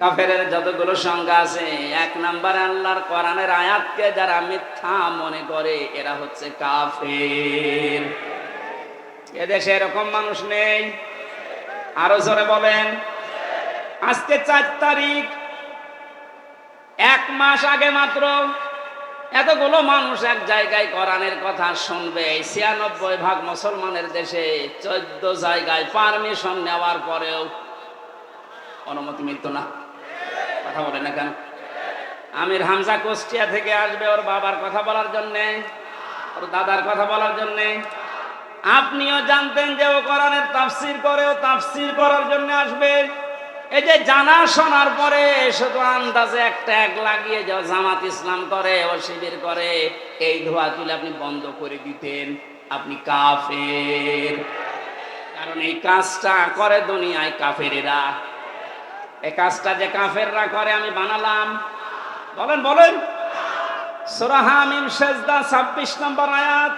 কাফেরের যতগুলো সংজ্ঞা আছে, এক নম্বরে আল্লাহর কোরআনের আয়াতকে যারা মিথ্যা মনে করে এরা হচ্ছে কাফের। এদেশে এরকম মানুষ নেই? আরো জোরে বলেন। আজকে 4 তারিখ, 1 মাস আগে মাত্র এতগুলো মানুষ এক জায়গায় কোরআনের কথা শুনবে। 96% মুসলমানের দেশে 14 জায়গায় পারমিশন নেওয়ার পরেও অনুমতি মিলত না। কথা বলে না কেন? আমির হামজা কুষ্টিয়া থেকে আসবে ওর বাবার কথা বলার জন্যে, ওর দাদার কথা বলার জন্যে। আপনিও জানতেন যে ও কোরআনের তাফসীর করে, ও তাফসীর করার জন্য আসবে। এই যে জানা শোনার পরে শুধু আন্দাজে একটা এক লাগিয়ে যে জামাত ইসলাম করে, ও শিবির করে, এই ধোয়া তুলে আপনি বন্ধ করে দিতেন। আপনি কাফের। কারণ এই কাজটা করে দুনিয়ায় কাফেরেরা। এই কাজটা যে কাফেররা করে আমি বানালাম? বলেন বলেন। সূরা হামিম সেজদা 26 নম্বর আয়াত।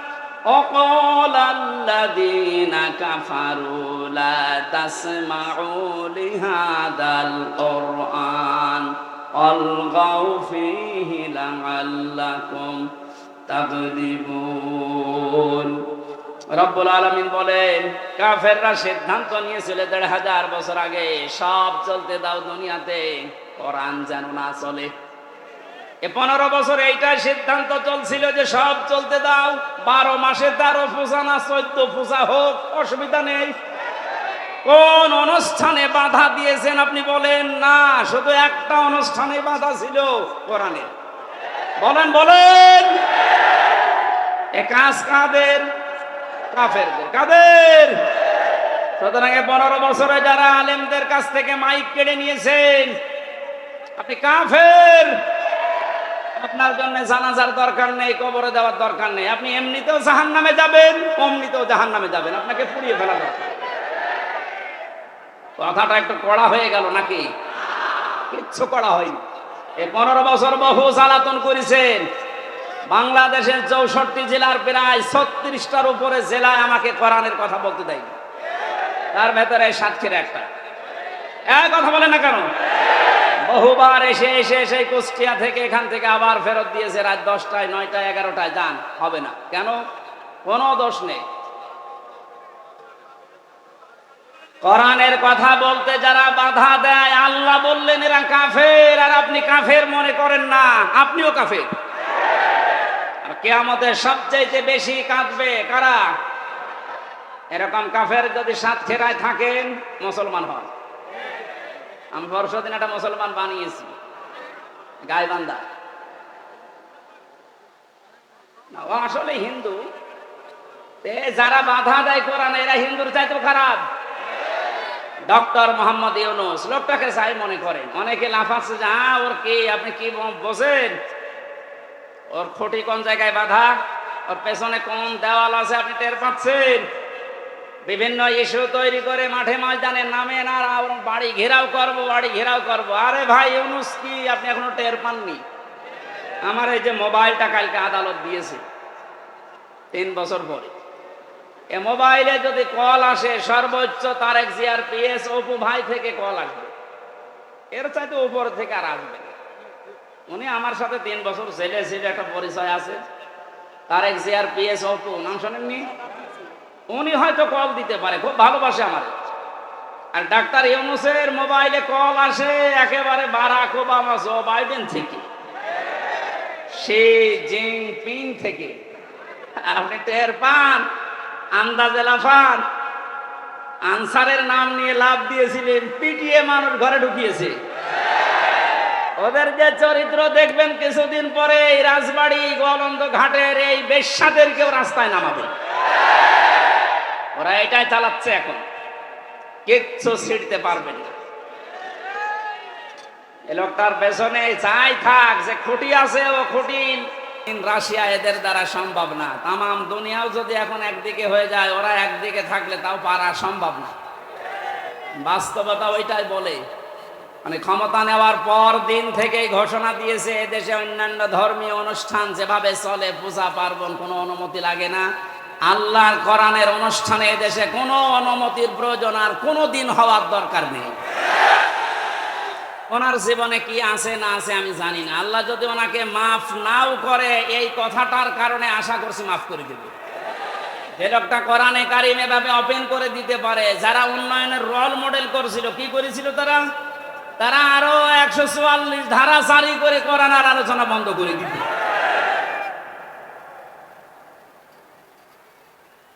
ওয়াকালাল্লাযীনা কাফারু লা তাসমাউ লিহাদাল কুরআন আলগাউ ফীহি লাআল্লাকুম তাগলিবুন। রব্বুল আলামিন বলেন, কাফেররা সিদ্ধান্ত নিয়েছিল 1500 বছর আগে, সব চলতে দাও দুনিয়াতে, কোরআন যেন না চলে। 15 বছর এইটাই সিদ্ধান্ত চলছিল যে সব চলতে দাও, 12 মাসে 13 পূজা না 14 পূজা হোক, অসুবিধা নেই। কোন অনুষ্ঠানে বাধা দিয়েছেন আপনি বলেন? না, শুধু একটা অনুষ্ঠানে বাধা ছিল, কোরআনে। বলেন বলেন। এ কাজ কাদের? কাফেরদের। কাদের? সুতরাং 15 বছরে যারা আলেমদের কাছ থেকে মাইক কেড়ে নিয়েছেন, আপনি কাফের। আপনার জন্য জানাজার দরকার নেই, কবরে দেওয়ার দরকার নেই। আপনি এমনিতেও জাহান্নামে যাবেন, অমনিতেও জাহান্নামে যাবেন। আপনাকে পুড়িয়ে ফেলা দরকার। কথাটা একটু কড়া হয়ে গেল নাকি? কিচ্ছু কড়া হয়নি। এই 15 বছর বহু জ্বালাতন করেছেন। বাংলাদেশের 64 জেলার প্রায় 36টার উপরে জেলায় আমাকে কোরআনের কথা বলতে দেয়নি। তার ভেতরে সাতক্ষীরা একটা। কথা বলে না কেন? বহুবার এসে এসে এসে কুষ্টিয়া থেকে এখান থেকে আবার ফেরত দিয়েছে রাত 10টায়, 9টায়, 11টায়। যান, হবে না। কেন? কোনো দোষ নেই। কোরআনের কথা বলতে যারা বাধা দেয়, আল্লাহ বললেন এরা কাফের, আর আপনি কাফের মনে করেন না, আপনিও কাফের। আর কিয়ামতের সবচেয়ে বেশি কাঁদবে কারা? এরকম কাফের যদি সাতক্ষীরায় থাকেন, মুসলমান হন। আমি পরশুদিন একটা মুসলমান বানিয়েছি, গাইবান্ধা। ও আসলে হিন্দু। যারা বাধা দেয় কোরআনে, এরা হিন্দুর চাইতেও খারাপ। ডক্টর মোহাম্মদ ইউনূস লোকটাকে চাই মনে করেন। অনেকে লাফাচ্ছে যে ওর কি, আপনি কি বোঝেন? ওর খুঁটি কোন জায়গায় বাধা, ওর পেছনে কোন দেওয়াল আছে আপনি টের পাচ্ছেন? বিভিন্ন ইস্যু তৈরি করে মাঠে ময়দানে নামেন আর বাড়ি ঘেরাও করবো, বাড়ি ঘেরাও করবো। আরে ভাই, ইউনূস কি আপনি এখনো টের পাননি? আমার এই যে মোবাইলটা কালকে আদালত দিয়েছে 3 বছর পরে। এ মোবাইলে যদি কল আসে, সর্বোচ্চ তারেক জিয়ার পিএস অপু ভাই থেকে কল আসবে, এর চাইতে উপর থেকে আর আসবে না। উনি আমার সাথে 3 বছর ছেলে ছিল, একটা পরিচয় আছে। তারেক জিয়ার পিএস অপু, নাম শোনেননি? উনি হয়তো কল দিতে পারে, খুব ভালোবাসে আমার। আর ডাক্তার ইউনূসের মোবাইলে কল আসে একেবারে বারাক ওবামা, জো বাইডেন থেকে, শি জিনপিং থেকে। আপনি টের পান? আন্দাজে লাফান। আনসারের নাম নিয়ে লাভ দিয়েছিলেন, পিটিয়ে মানুষ ঘরে ঢুকিয়েছে। ওদের যে চরিত্র দেখবেন কিছুদিন পরে এই রাজবাড়ি, গোয়ালন্দ ঘাটের এই বেশ্যাদেরকেও রাস্তায় নামাবে। ওরা এটাই চালাচ্ছে এখন, কিচ্ছু ছিড়তে পারবেন না। এই লোকটার পেছনে যাই থাক, যে খুঁটি আছে ও খুঁটি রাশিয়া, এদের দ্বারা সম্ভব না। তামাম দুনিয়াও যদি এখন একদিকে হয়ে যায়, ওরা একদিকে থাকলে তাও পারা সম্ভব না। বাস্তবতা ওইটাই বলে। মানে ক্ষমতা নেওয়ার পর দিন থেকেই ঘোষণা দিয়েছে এদেশে অন্যান্য ধর্মীয় অনুষ্ঠান যেভাবে চলে, পূজা পার্বণ, কোনো অনুমতি লাগে না। আল্লাহর কোরআনের অনুষ্ঠানে এদেশে কোনো অনুমতির প্রয়োজন আর কোনো দিন হওয়ার দরকার নেই। ওনার জীবনে কি আছে না আছে আমি জানি না। আল্লাহ যদি ওনাকে মাফ নাও করে, এই কথাটার কারণে আশা করছি মাফ করে দেবে। যে লোকটা কোরআনে কারিম এভাবে ওপেন করে দিতে পারে, যারা উন্নয়নের রোল মডেল করেছিল, কি করেছিল তারা? তারা আরো 144 ধারা জারি করে কোরআন আর আলোচনা বন্ধ করে দিত।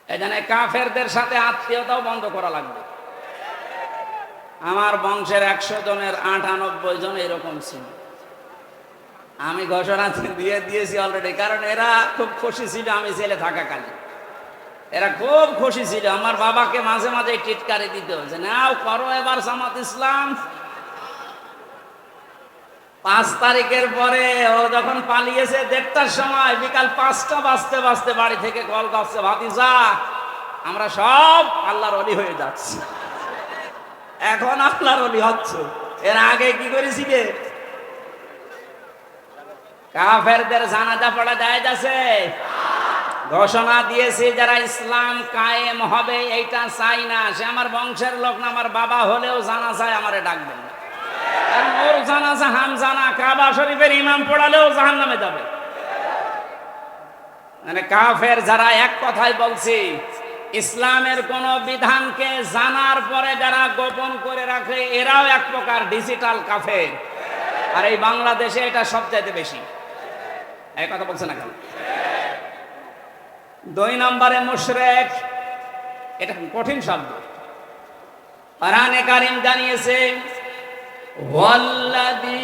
এখানে কাফেরদের সাথে আত্মীয়তাও বন্ধ করা লাগবে। আমার বংশের 100 জনের 98 জন এরকম ছিল। আমি ঘোষণা দিয়ে দিয়েছি অলরেডি, কারণ এরা খুব খুশি ছিল আমি জেলে থাকাকালীন। এরা খুব খুশি ছিল। আমার বাবাকে মাঝে মাঝে টিটকারি দিতে হচ্ছে, নাও করো এবার জামাত ইসলাম। 5 তারিখের পরে ও যখন পালিয়েছে 1:30টার সময়, বিকাল 5টা বাজতে বাজতে বাড়ি থেকে কল করছে, ভাতিজা আমরা সব আল্লাহর ওলি হয়ে যাচ্ছি। এখন আল্লাহর ওলি হচ্ছে, এর আগে কি করেছিলে? কাফেরদের জানাজা পড়া জায়েজ আছে? ঘোষণা দিয়েছে যারা ইসলাম কায়েম হবে এইটা চাই না, সে আমার বংশের লোক না, আমার বাবা হলেও জানাজায় আমারে ডাকবেন না। কারণ ওর জানাজা হামজানা, কাবা শরীফের ইমাম পড়ালেও জাহান্নামে যাবে। মানে কাফের যারা এক কথাই বলছি, ইসলামের কোন বিধানকে জানার পরে যারা গোপন করে রাখে, এরাও এক প্রকার ডিজিটাল কাফের। আর এই বাংলাদেশে এটা সবচাইতে বেশি। এই কথা বলছে না কেন? 2 নম্বরে মুশরিক, এটা কঠিন শব্দ। কোরআনে কারীম জানিয়েছে, ওয়াল্লাযী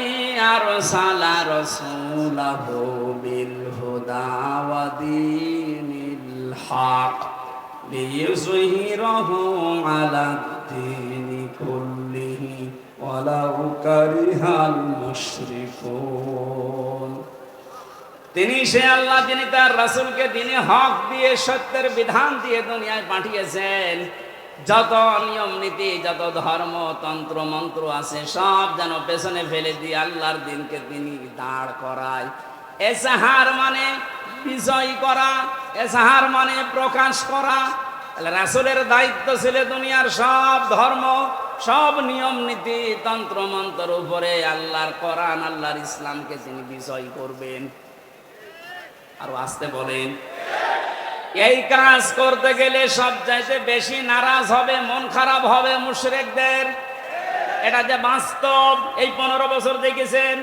আরসালা রাসূলাহু বিল হুদা ওয়া দীনিল হক লিইয়ুযহিরাহু আলাদ দীনি কুল্লিহি ওয়ালাউ কারিহাল মুশরিকুন। তিনি সে আল্লাহ, যিনি তার রাসূলকে দ্বীনে হক দিয়ে, সত্যের বিধান দিয়ে দুনিয়ায় পাঠিয়েছেন। যত নিয়ম নীতি, যত ধর্ম তন্ত্র মন্ত্র আছে, সব যেন পেছনে ফেলে দিয়ে আল্লাহর দিনকে তিনি দাঁড় করায়। এজাহার মানে বিজয় করা, এজাহার মানে প্রকাশ করা। তাহলে রাসূলের দায়িত্ব ছিল দুনিয়ার সব ধর্ম, সব নিয়ম নীতি তন্ত্র মন্ত্রের উপরে আল্লাহর কোরআন, আল্লাহর ইসলামকে তিনি বিজয় করবেন। আর আসতে বলেন, এই কাজ করতে গেলে সবচাইতে বেশি নারাজ হবে, মন খারাপ হবে মুশরিকদের। এটা যে বাস্তব, এই 15 বছর দেখেছেন।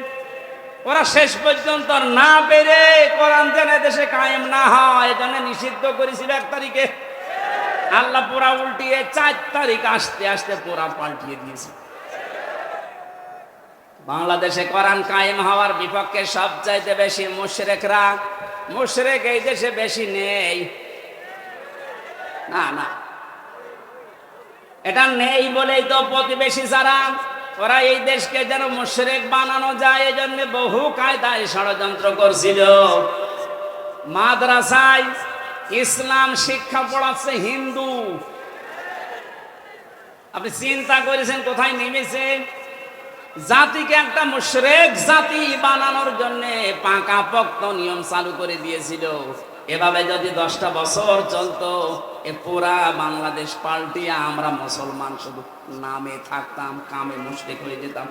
ওরা শেষ পর্যন্ত না পেরে কোরআন যেন দেশে কায়েম না হয়, এজন্য নিষিদ্ধ করেছিল 1 তারিখে। আল্লাহ পুরা উল্টিয়ে 4 তারিখ আসতে আসতে পুরা পাল্টিয়ে দিয়েছে। বাংলাদেশে কোরআন কায়েম হওয়ার বিপক্ষে সবচাইতে বেশি মুশরিকরা। মুশরিক এই দেশে বেশি নেই, না না, এটা নেই বলেই তো প্রতিবেশী যারা, ওরা এই দেশকে যেন মুশরিক বানানো যায়, এজন্য বহু কায়দায় ষড়যন্ত্র করছিল। মাদ্রাসায় ইসলাম শিক্ষা পড়াচ্ছে হিন্দু। আপনি চিন্তা করেছেন কোথায় নেমেছে? জাতিকে একটা মুশরিক জাতি বানানোর জন্য পাকাপোক্ত নিয়ম চালু করে দিয়েছিল। এভাবে যদি 10টা বছর চলতো, এ পুরা বাংলাদেশ পাল্টিয়ে আমরা মুসলমান শুধু নামে থাকতাম, কামে মুশরিক হয়ে যেতাম।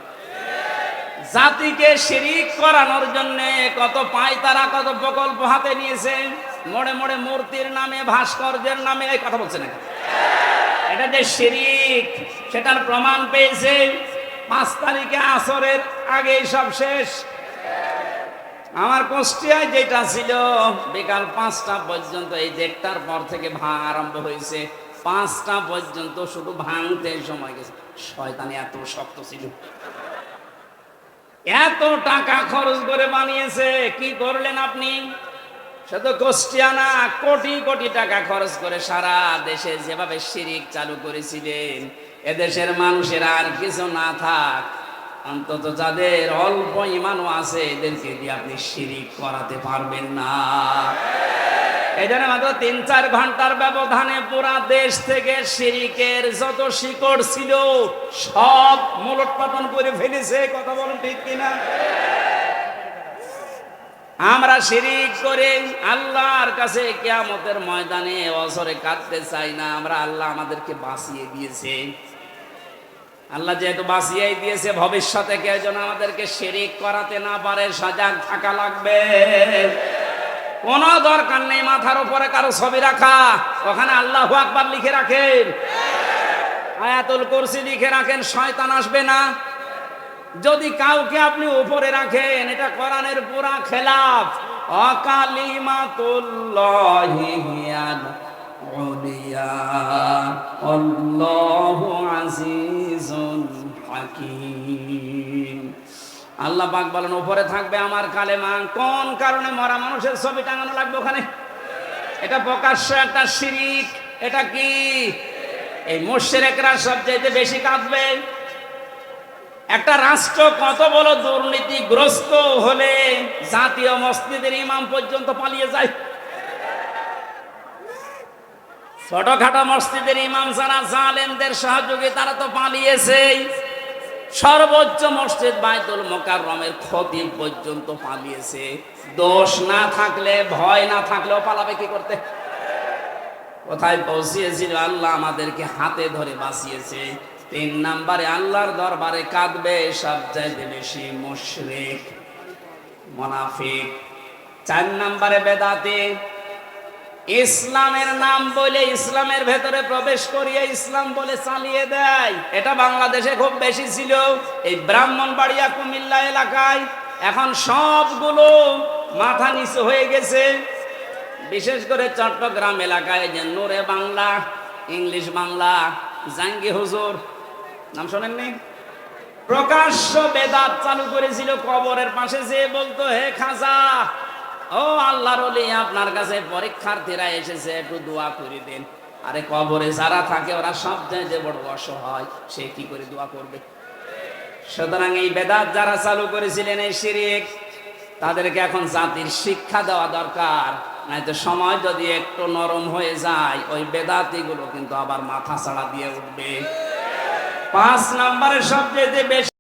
জাতিকে শিরিক করানোর জন্য কত পায়তারা, কত প্রকল্প হাতে নিয়েছে। মোড়ে মোড়ে মূর্তির নামে, ভাস্কর্যের নামে, এই কথা বলছে না, এটা যে শিরিক সেটার প্রমাণ পেয়েছে। 5 তারিখে আসরের আগেই সব শেষ। আমার কুষ্টিয়ায় যেটা ছিল বিকাল 5টা পর্যন্ত, এই 1টার পর থেকে ভাঙা আরম্ভ হয়েছে, 5টা পর্যন্ত শুধু ভাঙতে সময় গেছে। শয়তানি এত শক্ত ছিল, এত টাকা খরচ করে বানিয়েছে। কি করলেন আপনি? শুধু কুষ্টিয়া না, কোটি কোটি টাকা খরচ করে সারা দেশে যেভাবে শিরিক চালু করেছিলেন, এদেশের মানুষের আর কিছু না থাক, অন্তত যাদের অল্প ঈমানও আছে এদেরকে দিয়ে আপনি শিরিক করাতে পারবেন না। এই জন্য মাত্র 3-4 ঘন্টার ব্যবধানে পুরা দেশ থেকে শিরিকের যত শিকড় ছিল সব মূলোৎপাটন করে ফেলেছে। কথা বলেন ঠিক কিনা? আমরা শিরিক করে আল্লাহর কাছে কিয়ামতের ময়দানে অঝরে কাঁদতে চাই না। আমরা, আল্লাহ আমাদেরকে বাঁচিয়ে দিয়েছে। আল্লাহ যেহেতু বাঁচিয়েই দিয়েছে, ভবিষ্যতে কেউ যেন আমাদেরকে শিরিক করাতে না পারে, সজাগ থাকা লাগবে। কোনো দরকার নেই মাথার উপরে কারো ছবি রাখা, ওখানে আল্লাহু আকবার লিখে রাখেন, আয়াতুল কুরসি লিখে রাখেন, শয়তান আসবে না। যদি কাউকে আপনি উপরে রাখেন, এটা কোরআনের পুরা খেলাফ। অকালিমাতুল্লাহি হিয়াল উলিয়া আল্লাহু আজিজুন হাকীম। আল্লাহ পাক বলেন উপরে থাকবে আমার কালেমা। কোন কারণে মরা মানুষের ছবি টাঙানো লাগবে ওখানে? এটা প্রকাশ্য একটা শিরিক। এটা কি? এই মুশরিকরা সবচেয়ে বেশি কাঁদবে। একটা রাষ্ট্র কত বড় দুর্নীতিগ্রস্ত হলে জাতীয় মসজিদের ইমাম পর্যন্ত পালিয়ে যায়। ছোটখাটো মসজিদের ইমাম যারা জালেমদের সহযোগী তারা তো পালিয়েছে। সর্বোচ্চ মসজিদ বাইতুল মুকাররমের খতিব পর্যন্ত পালিয়েছে। দোষ না থাকলে, ভয় না থাকলেও পালাবে কি করতে? কোথায় পৌঁছিয়েছিল? আল্লাহ আমাদেরকে হাতে ধরে বাঁচিয়েছে। 3 নম্বরে আল্লাহর দরবারে কাঁদবে সবচাইতে বেশি মুশরিক, মুনাফিক। 4 নম্বরে বেদাতি। ইসলামের নাম বলে ইসলামের ভেতরে প্রবেশ করিয়ে ইসলাম বলে চালিয়ে দেয়। এটা বাংলাদেশে খুব বেশি ছিল, এই ব্রাহ্মণবাড়িয়া কুমিল্লা এলাকায়। এখন সবগুলো মাথা নিচু হয়ে গেছে। বিশেষ করে চট্টগ্রাম এলাকায় যে নূরে বাংলা, ইংলিশ বাংলা, জাঙ্গি হুজুর নাম শোনেননি? প্রকাশ্য বেদাত চালু করেছিল। কবরের পাশে যে বলতো, হে খাজা, ও আল্লাহর ওলি, আপনার কাছে পরীক্ষার্থীরা এসেছে, একটু দোয়া করে দেন। আরে কবরে যারা থাকে ওরা সবচেয়ে বড় অসহায়, সে কি করে দোয়া করবে? সুতরাং এই বেদাত যারা চালু করেছিলেন, এই শিরক, তাদেরকে এখন জাতির শিক্ষা দেওয়া দরকার। নয়তো সময় যদি একটু নরম হয়ে যায়, ওই বেদাতিগুলো কিন্তু আবার মাথা ছাড়া দিয়ে উঠবে। 5 নম্বরের সবচেয়ে বেশি